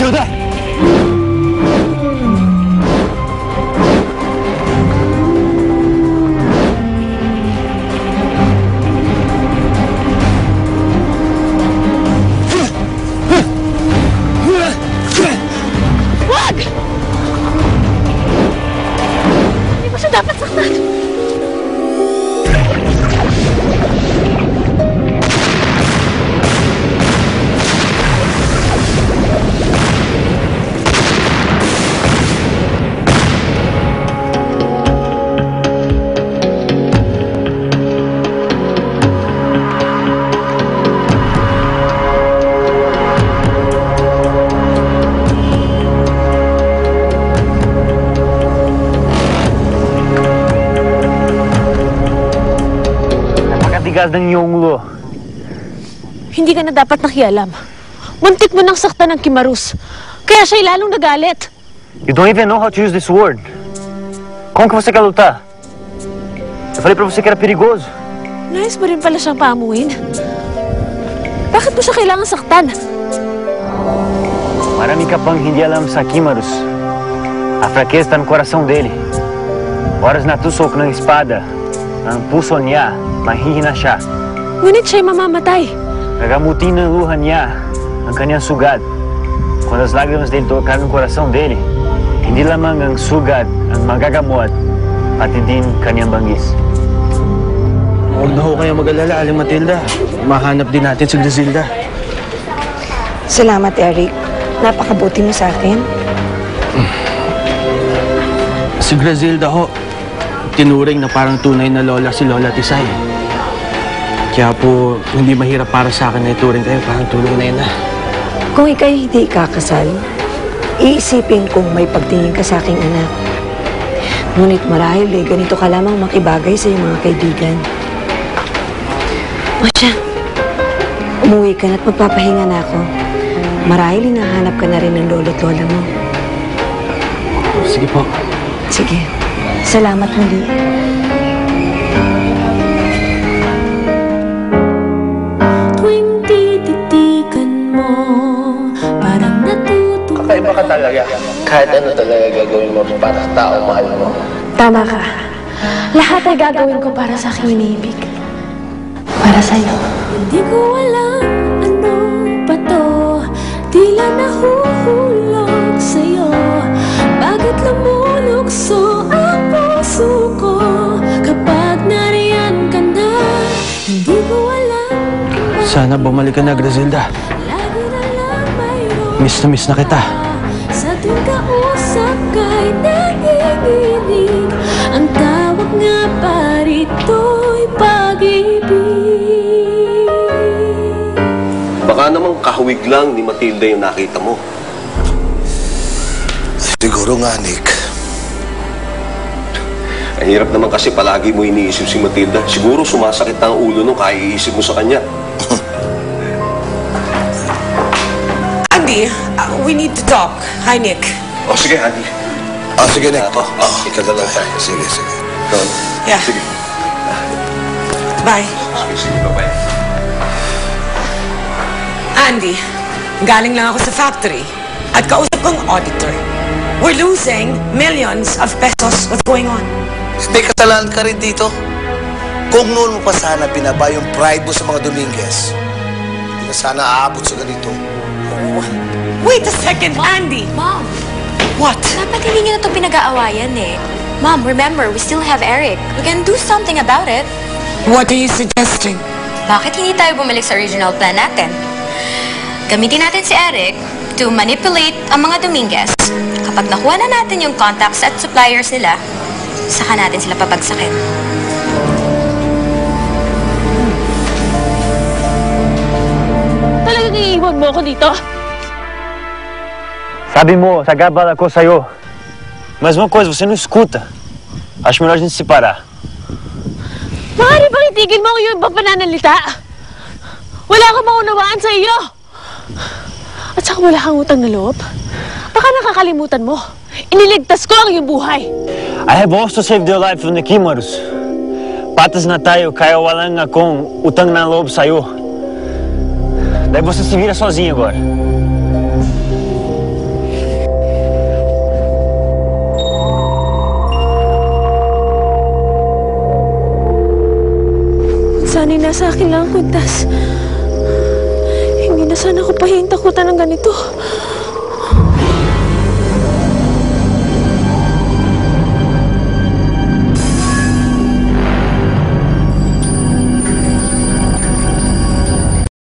Matilda! Dapat saktan. Tigas ng iyong ulo. Hindi ka na dapat nakialam. Muntik mo nang saktan ng Kimarus. Kaya siya'y lalong nagalit. You don't even know how to use this word. Como que você quer lutar? Eu falei pra você que era perigoso. Nais mo rin pala siyang paamuin. Bakit mo siya kailangan saktan? Marami ka pang hindi alam sa Kimarus. A fraqueza está no coração dele. Oras natusok ng espada. Ang puso niya, mahihina siya. Ngunit siya'y mamamatay. Gagamutin ng luha niya ang kanyang sugat. Quando as lágrimas dele tocaram no coração dele, hindi lamang ang sugat ang magagamot, pati din kanyang bangis. Huwag na ho kayo mag-alala, Aling Matilda. Mahanap din natin si Griselda. Salamat, Eric. Napakabuti mo sa akin. Si Griselda ho, tinuring na parang tunay na lola si Lola Tisay. Kaya po, hindi mahirap para sa akin na ituring kayo parang tunay na ina. Kung ika'y hindi kakasal, iisipin kung may pagtingin ka sa aking anak. Ngunit marahil ganito ka lamang makibagay sa iyong mga kaibigan. O siya, umuwi ka na't magpapahinga na ako. Marahil hinahanap ka na rin ng lolo't lola mo. Sige po. Sige. Salamat muli. Tuwing tititigan mo, parang natutuwa. Kakaiba ka talaga. Kahit ano talaga gagawin mo para sa tao mahal mo. Tama ka. Lahat ay gagawin ko para sa aking iniibig. Para sa'yo. Hindi ko alam ano pa to. Tila nahuhulog sa'yo. Bakit lumulukso ang puso ko kapag nariyan ka na? Hindi ko alam. Sana bumalik ka na, Griselda. Lagi na lang mayroon. Miss na kita. Sa tuwing kausap ka'y nanginginig. Ang tawag nga pa rito'y pag-ibig. Baka namang kahawig lang ni Matilda yung nakita mo. Siguro nga, Nick. Ang hirap naman kasi palagi mo iniisip si Matilda. Siguro sumasakit ang ulo nung kaiisip mo sa kanya. Andy, we need to talk. Hi, Nick. O sige, Andy. Sige, Nick. Ikaw na lang tayo. Sige. Yeah. Sige. Bye. Sige, bye-bye. Andy, galing lang ako sa factory at kausap kong auditor. We're losing millions of pesos. What's going on? May kasalanan ka rin dito. Kung noon mo pa sana binaba yung pride mo sa mga Dominguez, hindi na sana aabot sa ganito. Wait a second, Andy. Mom, What? dapat hindi niyo na ito pinag-aawayan eh. Mom, remember, we still have Eric. We can do something about it. What are you suggesting? Bakit hindi tayo bumalik sa original plan natin? Gamitin natin si Eric to manipulate ang mga Dominguez. Kapag nakuha na natin yung contacts at suppliers nila, saka natin sila papagsakin. Talagang iiwan mo ako dito? Sabe, mo, sagabal ako sa'yo. Mas uma coisa, você não escuta. Acho melhor a gente se separar. Maaari bang itigil mo ang iyong ibang pananalita? Wala akong maunawaan sa iyo. At saka wala kang utang na loob. Baka nakakalimutan mo. Iniligtas ko ang iyong buhay. I have also saved your life from the Kimarus. Patas na tayo, kaya wala nga akong utang na loob sa'yo. Daí você se vira sozinho agora. nasa akin lang ang kuntas. Hindi na sana ako pahintakutan ng ganito.